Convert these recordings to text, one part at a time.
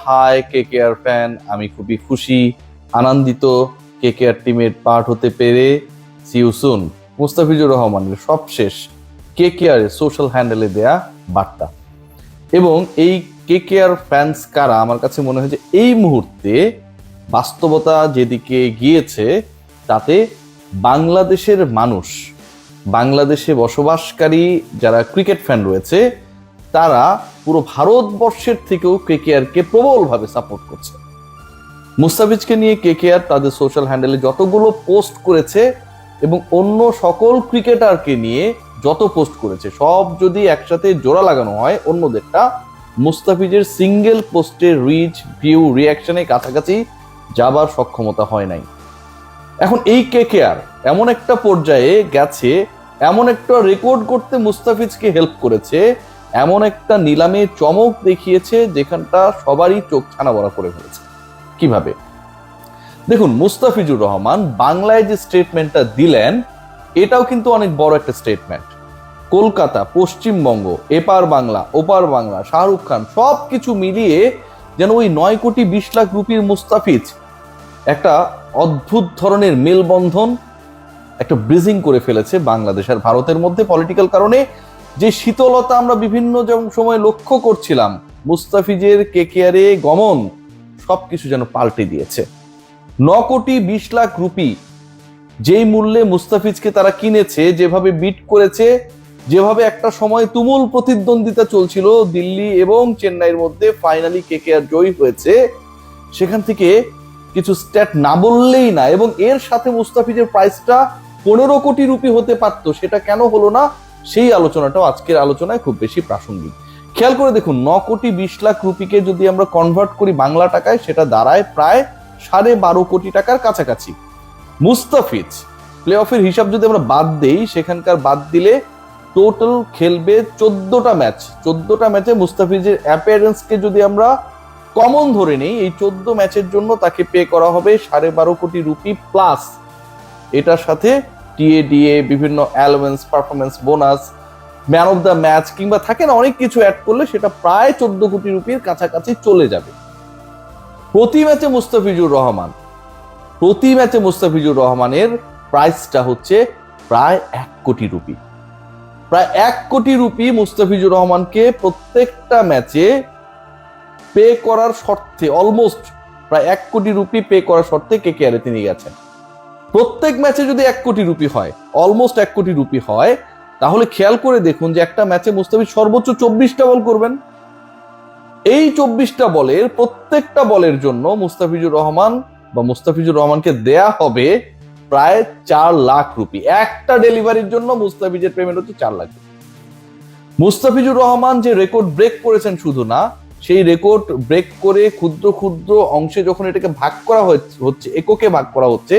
High KKR fan, আমি খুবই খুশি আনন্দিত কেকেআর টিমের পার্ট হতে পেরে। C you soon. মুস্তাফিজুর রহমানের সবশেষ কেকেআর সোশ্যাল হ্যান্ডেলে দেয়া বার্তা। এবং এই কেকেআর ফ্যান্স কারা, আমার কাছে মনে হয় যে এই মুহূর্তে বাস্তবতা যেদিকে গিয়েছে তাতে বাংলাদেশের মানুষ, বাংলাদেশে বসবাসকারী যারা ক্রিকেট ফ্যান রয়েছে তারা পুরো ভারতবর্ষের থেকেও কেকেআরকে প্রবলভাবে সাপোর্ট করছে। মুস্তাফিজকে নিয়ে কেকেআর তাদের সোশ্যাল হ্যান্ডেলে যতগুলো পোস্ট করেছে এবং অন্য সকল ক্রিকেটারকে নিয়ে যত পোস্ট করেছে সব যদি একসাথে জোড়া লাগানো হয় অন্যদেরটা, মুস্তাফিজের সিঙ্গেল পোস্টের রিচ, ভিউ, রিয়াকশনে কাছাকাছি যাবার সক্ষমতা হয় নাই। এখন এই কেকেআর এমন একটা পর্যায়ে গেছে, এমন একটা রেকর্ড করতে মুস্তাফিজকে হেল্প করেছে, এমন একটা নিলামে চমক দেখিয়েছে যেখানটা সবারই চোখ ছানা বড়া করে ফেলেছে। কিভাবে? দেখুন, মুস্তাফিজুর রহমান বাংলায় যে স্টেটমেন্টটা দিলেন এটাও কিন্তু অনেক বড় একটা স্টেটমেন্ট। কলকাতা, পশ্চিমবঙ্গ, এপার বাংলা, ওপার বাংলা, শাহরুখ খান সবকিছু মিলিয়ে যেন ওই 9,20,00,000 রুপির মুস্তাফিজ একটা অদ্ভুত ধরনের মেলবন্ধন, একটা ব্রিজিং করে ফেলেছে বাংলাদেশ আর ভারতের মধ্যে। পলিটিক্যাল কারণে যে শীতলতা আমরা বিভিন্ন সময় লক্ষ্য করছিলাম, মুস্তাফিজের কেকেআরে গমন সবকিছু যেন পাল্টে দিয়েছে। 9,20,00,000 রুপি যেই মূল্যে মুস্তাফিজকে তারা কিনেছে, যেভাবে বিট করেছে, যেভাবে একটা সময় তুমুল প্রতিদ্বন্দ্বিতা চলছিল দিল্লি এবং চেন্নাইয়ের মধ্যে, ফাইনালি কেকেআর জয়ী হয়েছে। সেখান থেকে কিছু স্ট্যাট না বললেই না। এবং এর সাথে মুস্তাফিজের প্রাইসটা 15 কোটি রুপি হতে পারতো, সেটা কেন হলো না সেই আলোচনাটাও আজকের আলোচনায় খুব বেশি প্রাসঙ্গিক। খেয়াল করে দেখুন, 9,20,00,000 রুপিকে যদি আমরা কনভার্ট করি বাংলা টাকায় সেটা দাঁড়ায় প্রায় 12.5 কোটি টাকার কাছাকাছি। মুস্তাফিজ প্লে অফের হিসাব যদি আমরা বাদ দেই, সেখানকার বাদ দিলে টোটাল খেলবে 14টা ম্যাচ। 14টা ম্যাচে মুস্তাফিজের অ্যাপিয়ারেন্সকে যদি আমরা কমন ধরে নেই, এই 14 ম্যাচের জন্য তাকে পে করা হবে 12.5 কোটি রুপি প্লাস এটার সাথে টিএডিএ, বিভিন্ন allowance, performance bonus, man of the match কিংবা থাকে না অনেক কিছু অ্যাড করলে সেটা প্রায় 14 কোটি রুপির কাছাকাছি চলে যাবে। প্রতি ম্যাচে মুস্তাফিজুর রহমানের প্রাইসটা হচ্ছে প্রায় 1 কোটি রুপি। প্রায় 1 কোটি রুপি মুস্তাফিজুর রহমানকে প্রত্যেকটা ম্যাচে পে করার শর্তে, অলমোস্ট প্রায় 1 কোটি রুপি পে করার শর্তে কেকেআরে তিনি গেছেন। প্রত্যেক ম্যাচে যদি 1 কোটি রুপি হয়, অলমোস্ট 1 কোটি রুপি হয়, তাহলে খেয়াল করে দেখুন যে একটা ম্যাচে মুস্তাফিজ সর্বোচ্চ 24টা বল করবেন। এই 24টা বলের প্রত্যেকটা বলের জন্য মুস্তাফিজুর রহমানকে দেয়া হবে প্রায় 4 লাখ রুপি। একটা ডেলিভারির জন্য মুস্তাফিজের পেমেন্ট হচ্ছে 4 লাখ। মুস্তাফিজুর রহমান যে রেকর্ড ব্রেক করেছেন শুধু না, সেই রেকর্ড ব্রেক করে ক্ষুদ্র ক্ষুদ্র অংশে যখন এটাকে ভাগ করা হচ্ছে, এককে ভাগ করা হচ্ছে,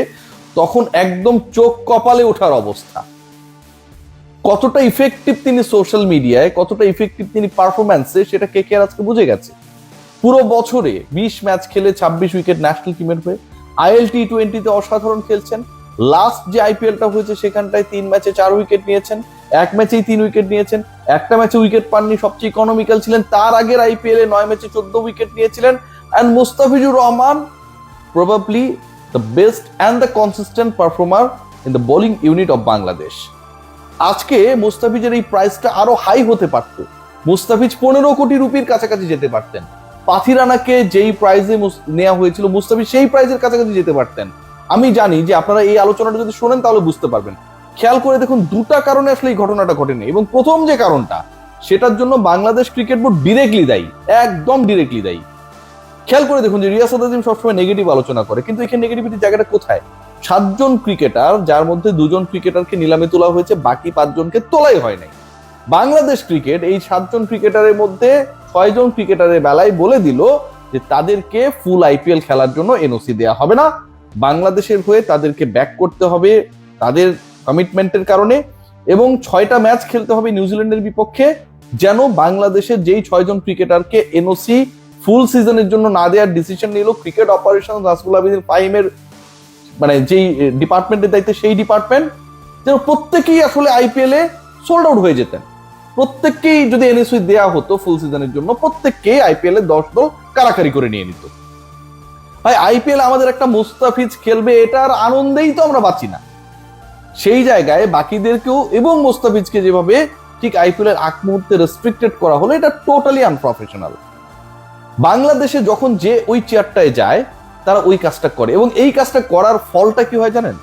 তখন একদম চোখ কপালে ওঠার অবস্থা। কতটা ইফেক্টিভ তিনি সোশ্যাল মিডিয়ায়, কতটা ইফেক্টিভ তিনি পারফরম্যান্সে, সেটা কেকেআর আজকে বুঝে গেছে। পুরো বছরে 20 ম্যাচ খেলে 26 উইকেট ন্যাশনাল টিমের হয়ে, আইএল টি20তে অসাধারণ খেলছেন। লাস্ট যে আইপিএলটা হয়েছে সেখানটায় 3 ম্যাচে 4 উইকেট নিয়েছেন, 1 ম্যাচেই 3 উইকেট নিয়েছেন, একটা ম্যাচে উইকেট পাননি, সবচেয়ে ইকোনমিক্যাল ছিলেন। তার আগের আইপিএলে 9 ম্যাচে 14 উইকেট নিয়েছিলেন। And Mustafizur Rahman probably the best and the consistent performer in the bowling unit of Bangladesh. আজকে মুস্তাফিজের এই প্রাইসটা আরো হাই হতে পারতো। মুস্তাফিজ 15 কোটি রুপির কাছাকাছি যেতে পারতেন। পাথিরানাকে যেই প্রাইজে নেওয়া হয়েছিল, মুস্তাফিজ সেই প্রাইজের কাছাকাছি যেতে পারতেন। আমি জানি যে আপনারা এই আলোচনাটা যদি শোনেন তাহলে বুঝতে পারবেন। খেয়াল করে দেখুন, 2টা কারণে আসলে এই ঘটনাটা ঘটেনি। এবং প্রথম যে কারণটা, সেটার জন্য বাংলাদেশ ক্রিকেট বোর্ড ডিরেক্টলি দায়ী, একদম ডিরেক্টলি দায়ী। খেয়াল করে দেখুন যে রিয়াসাত আজিম সবসময় নেগেটিভ আলোচনা করে, কিন্তু এখানে নেগেটিভিটির জায়গাটা কোথায়? 7 জন ক্রিকেটার, যার মধ্যে 2 জন ক্রিকেটারকে নিলামে তোলা হয়েছে, বাকি 5 জনকে তোলাই হয় নাই। বাংলাদেশ ক্রিকেট এই 7 জন ক্রিকেটারের মধ্যে 6 জন ক্রিকেটারের বেলায় বলে দিল যে তাদেরকে ফুল আইপিএল খেলার জন্য এনওসি দেওয়া হবে না। বাংলাদেশের হয়ে তাদেরকে ব্যাক করতে হবে তাদের কমিটমেন্টের কারণে, এবং 6টা ম্যাচ খেলতে হবে নিউজিল্যান্ডের বিপক্ষে, যেন বাংলাদেশের যেই 6 জন ক্রিকেটারকে এনওসি ফুল সিজনের জন্য না দেওয়ার ডিসিশন নিল ক্রিকেট অপারেশন রাসুল আবিদিন ফাহিমের, মানে যেই ডিপার্টমেন্টের দায়িত্বে সেই ডিপার্টমেন্ট, যেন প্রত্যেকেই আসলে আইপিএল এ সোল্ড আউট হয়ে যেতেন। প্রত্যেককেই যদি এনএসই দেয়া হতো ফুল সিজনের জন্য, প্রত্যেককেই আইপিএল এ 10 দল কারাকারি করে নিয়ে নিত। ভাই আইপিএল আমাদের একটা মুস্তাফিজ খেলবে এটার আনন্দেই তো আমরা বাঁচি না। সেই জায়গায় বাকিদেরকেও এবং মুস্তাফিজকে যেভাবে ঠিক আইপিএল এর আগ মুহূর্তে রেস্ট্রিক্টেড করা হলো, এটা টোটালি আনপ্রফেশনাল। বাংলাদেশে যখন যে ওই চেয়ারটায় যায় তারা ওই কাজটা করে, এবং এই কাজটা করার ফলটা কি হয় জানেন?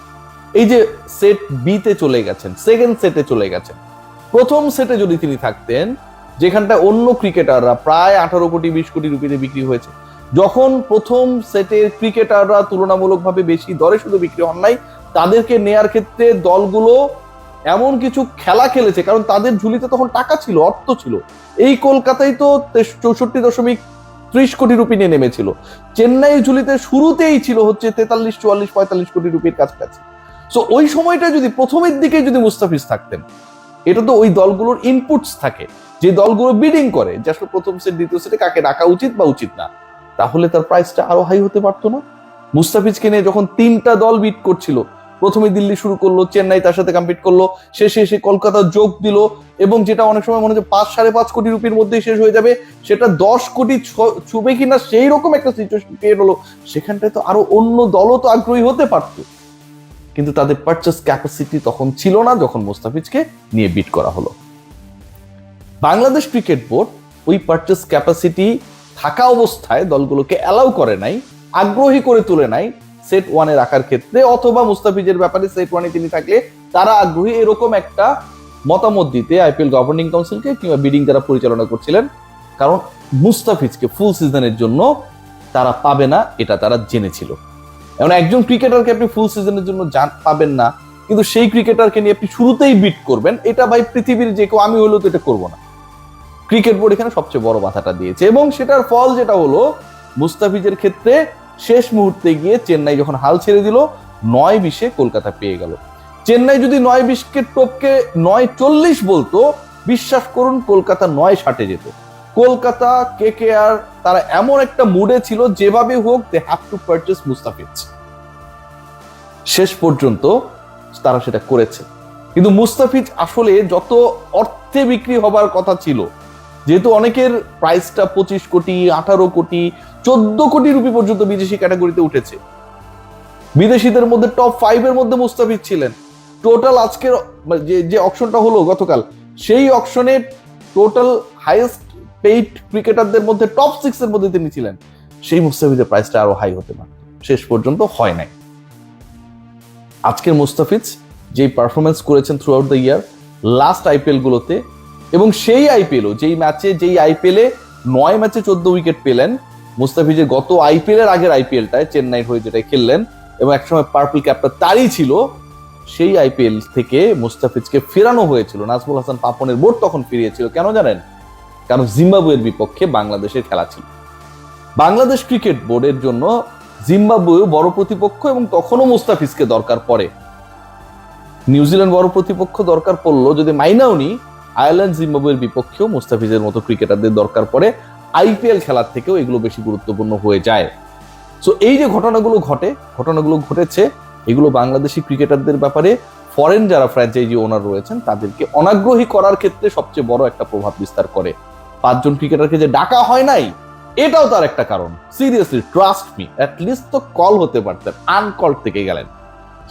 এই যে সেট বি তে চলে গেছেন, সেকেন্ড সেটে চলে গেছেন, প্রথম সেটে যদি তিনি থাকতেন যেখানটা অন্য ক্রিকেটাররা প্রায় 18 কোটি 20 কোটি রুপিতে বিক্রি হয়েছে, যখন প্রথম সেটের ক্রিকেটাররা তুলনামূলকভাবে বেশি দরে শুধু বিক্রি হন নাই, তাদেরকে নেয়ার ক্ষেত্রে দলগুলো এমন কিছু খেলা খেলেছে, কারণ তাদের ঝুলিতে তখন টাকা ছিল, অর্থ ছিল। এই কলকাতায় তো 64.30 কোটি রুপি নিয়ে নেমেছিল, চেন্নাই ঝুলিতে শুরুতেই ছিল হচ্ছে 43, 44, 45 কোটি রুপির কাছাকাছি। সো ওই সময়টা যদি প্রথমের দিকে যদি মুস্তাফিজ থাকতেন, এটা তো ওই দলগুলোর ইনপুটস থাকে যে দলগুলো বিডিং করে যে আসলে প্রথম সেট দ্বিতীয় সেটে কাকে রাখা উচিত বা উচিত না, তাহলে তার প্রাইসটা আরো হাই হতে পারতো না? মুস্তাফিজকে নিয়ে যখন 3টা দল বিট করছিল, প্রথমে দিল্লি শুরু করলো, চেন্নাই তার সাথে কম্পিট করলো, শেষে এসে কলকাতা যোগ দিল, এবং যেটা অনেক সময় মনে হচ্ছে 5-5.5 কোটি রুপির মধ্যেই শেষ হয়ে যাবে, সেটা 10 কোটি ছুবে কিনা সেই রকম একটা সিচুয়েশন ক্রিয়েট হলো। সেখানটায় তো আরো অন্য দলও তো আগ্রহী হতে পারতো, কিন্তু তাদের পারচেস ক্যাপাসিটি তখন ছিল না যখন মুস্তাফিজকে নিয়ে বিট করা হলো। বাংলাদেশ ক্রিকেট বোর্ড ওই পারচেস ক্যাপাসিটি থাকা অবস্থায় দলগুলোকে অ্যালাউ করে নাই, আগ্রহী করে তুলে নাই সেট ওয়ানে রাখার ক্ষেত্রে, অথবা মুস্তাফিজের ব্যাপারে সেট ওয়ানে তিনি থাকলে তারা আগ্রহী, এরকম একটা মতামত দিতে আইপিএল গভর্নিং কাউন্সিলকে কিংবা বিডিং যারা পরিচালনা করছিলেন। কারণ মুস্তাফিজকে ফুল সিজনের জন্য তারা পাবে না, এটা তারা জেনেছিল। এমন একজন ক্রিকেটারকে আপনি ফুল সিজনের জন্য পাবেন না, কিন্তু সেই ক্রিকেটারকে নিয়ে আপনি শুরুতেই বিট করবেন, এটা ভাই পৃথিবীর যে কেউ, আমি হলেও তো এটা করবো না। ক্রিকেট বোর্ড এখানে সবচেয়ে বড় বাধাটা দিয়েছে, এবং সেটার ফল যেটা হলো মুস্তাফিজের ক্ষেত্রে শেষ মুহূর্তে গিয়ে চেন্নাই যখন হাল ছেড়ে দিল, 9-20 কলকাতা পেয়ে গেল। চেন্নাই যদি 9-20 টপকে 9-40 বলতো, বিশ্বাস করুন কলকাতা 9-60 যেত। কলকাতা কেকেআর তারা এমন একটা মুডে ছিল, যেভাবে হোক they have to purchase Mustafiz. শেষ পর্যন্ত তারা সেটা করেছে, কিন্তু মুস্তাফিজ আসলে যত অর্থে বিক্রি হবার কথা ছিল, যেহেতু অনেকের প্রাইসটা 25 কোটি 18 কোটি 14 কোটি রুপি পর্যন্ত বিদেশি ক্যাটাগরিতে উঠেছে, বিদেশিদের মধ্যে টপ 5 এর মধ্যে মুস্তাফিজ ছিলেন। টোটাল আজকের যে অকশনটা হলো গতকাল, সেই অকশনে টোটাল হাইয়েস্ট পেইড ক্রিকেটারদের মধ্যে টপ 6 এর মধ্যে তিনি ছিলেন। সেই মুস্তাফিজের প্রাইসটা আরো হাই হতে পারত, শেষ পর্যন্ত হয় নাই। আজকের মুস্তাফিজ যেই পারফরমেন্স করেছেন through out the year last IPL গুলোতে, এবং সেই আইপিএলও যেই আইপিএলে 9 ম্যাচে 14 উইকেট পেলেন, মুস্তাফিজের গত আইপিএল এর আগের আইপিএলটায় চেন্নাইয়ের হয়ে যেটা খেললেন এবং একসময় পার্পল ক্যাপটা তারই ছিল, সেই আইপিএল থেকে মুস্তাফিজকে ফেরানো হয়েছিল। নাজমুল হাসান পাপনের বোর্ড তখন ফিরিয়েছিল, কেন জানেন? কারণ জিম্বাবুয়ের বিপক্ষে বাংলাদেশের খেলা ছিল। বাংলাদেশ ক্রিকেট বোর্ডের জন্য জিম্বাবুয়ে বড় প্রতিপক্ষ, এবং তখনও মুস্তাফিজকে দরকার পড়ে। নিউজিল্যান্ড বড় প্রতিপক্ষ দরকার পড়লো, যদি মাইনাও নি, আয়ারল্যান্ড জিম্বাবুয়ের বিপক্ষেও মুস্তাফিজের মতো ক্রিকেটারদের দরকার পড়ে। আইপিএল খেলার থেকেও এগুলো বেশি গুরুত্বপূর্ণ হয়ে যায়। সো এই যে ঘটনাগুলো ঘটেছে, এগুলো বাংলাদেশি ক্রিকেটারদের ব্যাপারে ফরেন যারা ফ্র্যাঞ্চাইজি ওনার রয়েছেন তাদেরকে অনাগ্রহী করার ক্ষেত্রে সবচেয়ে বড় একটা প্রভাব বিস্তার করে। 5 জন ক্রিকেটারকে যে ডাকা হয় নাই, এটাও তার একটা কারণ। সিরিয়াসলি ট্রাস্ট মি, অ্যাটলিস্ট তো কল হতে পারতেন, আনকল থেকে গেলেন,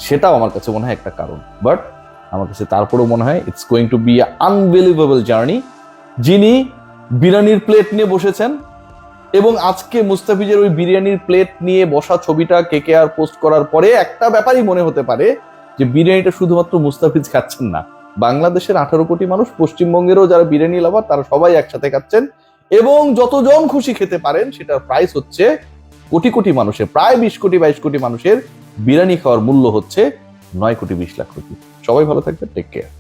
সেটাও আমার কাছে মনে হয় একটা কারণ। বাট আমার কাছে তারপরেও মনে হয় it's going to be unbelievable journey. যিনি বিরিয়ানির প্লেট নিয়ে বসেছেন, এবং আজকে মুস্তাফিজের ওই বিরিয়ানির প্লেট নিয়ে বসা ছবিটা কেকেআর পোস্ট করার পরে একটা ব্যাপারই মনে হতে পারে যে বিরিয়ানিটা শুধুমাত্র মুস্তাফিজ খাচ্ছেন না, বাংলাদেশের 18 কোটি মানুষ, পশ্চিমবঙ্গেরও যারা বিরিয়ানি লাভার তারা সবাই একসাথে খাচ্ছেন, এবং যতজন খুশি খেতে পারেন সেটার প্রাইস হচ্ছে কোটি কোটি মানুষের, প্রায় 20 কোটি 22 কোটি মানুষের বিরিয়ানি খাওয়ার মূল্য হচ্ছে 9 কোটি 20 লাখ রুপি। সবাই ভালো থাকবেন, টেক কেয়ার।